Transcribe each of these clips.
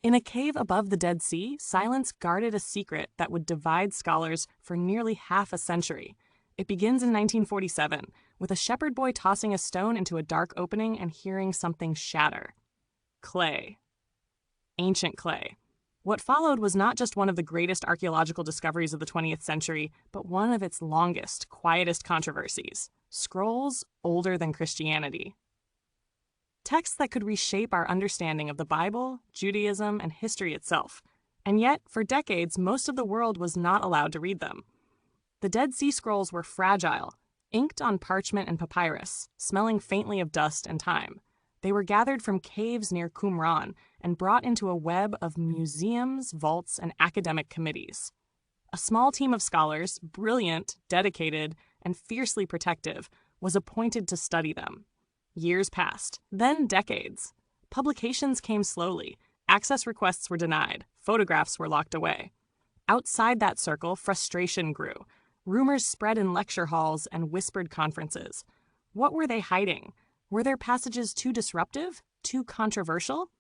In a cave above the Dead Sea, silence guarded a secret that would divide scholars for nearly half a century. It begins in 1947, with a shepherd boy tossing a stone into a dark opening and hearing something shatter. Clay. Ancient clay. What followed was not just one of the greatest archaeological discoveries of the 20th century, but one of its longest, quietest controversies. Scrolls older than Christianity. Texts that could reshape our understanding of the Bible, Judaism, and history itself. And yet, for decades, most of the world was not allowed to read them. The Dead Sea Scrolls were fragile, inked on parchment and papyrus, smelling faintly of dust and time. They were gathered from caves near Qumran and brought into a web of museums, vaults, and academic committees. A small team of scholars, brilliant, dedicated, and fiercely protective, was appointed to study them. Years passed, then decades. Publications came slowly. Access requests were denied. Photographs were locked away. Outside that circle, frustration grew. Rumors spread in lecture halls and whispered conferences. What were they hiding? Were their passages too disruptive? Too controversial?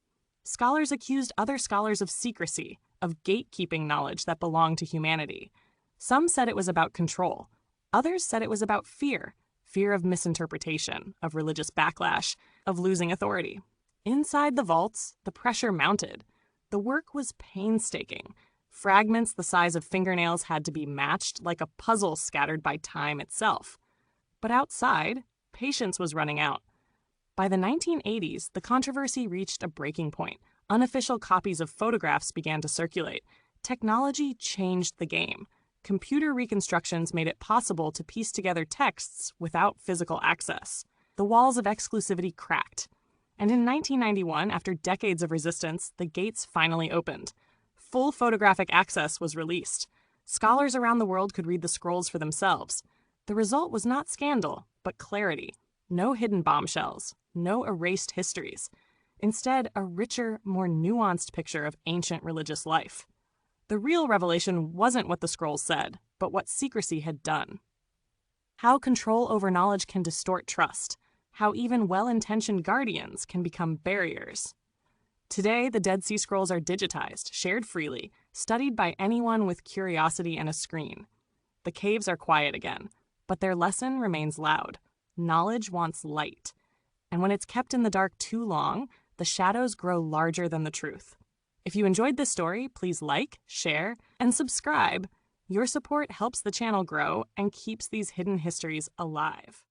Scholars accused other scholars of secrecy, of gatekeeping knowledge that belonged to humanity. Some said it was about control. Others said it was about fear. Fear of misinterpretation, of religious backlash, of losing authority. Inside the vaults, the pressure mounted. The work was painstaking. Fragments the size of fingernails had to be matched like a puzzle scattered by time itself. But outside, patience was running out. By the 1980s, the controversy reached a breaking point. Unofficial copies of photographs began to circulate. Technology changed the game. Computer reconstructions made it possible to piece together texts without physical access. The walls of exclusivity cracked. And in 1991, after decades of resistance, the gates finally opened. Full photographic access was released. Scholars around the world could read the scrolls for themselves. The result was not scandal, but clarity. No hidden bombshells, no erased histories. Instead, a richer, more nuanced picture of ancient religious life. The real revelation wasn't what the scrolls said, but what secrecy had done. How control over knowledge can distort trust. How even well-intentioned guardians can become barriers. Today, the Dead Sea Scrolls are digitized, shared freely, studied by anyone with curiosity and a screen. The caves are quiet again, but their lesson remains loud. Knowledge wants light. And when it's kept in the dark too long, the shadows grow larger than the truth. If you enjoyed this story, please like, share, and subscribe. Your support helps the channel grow and keeps these hidden histories alive.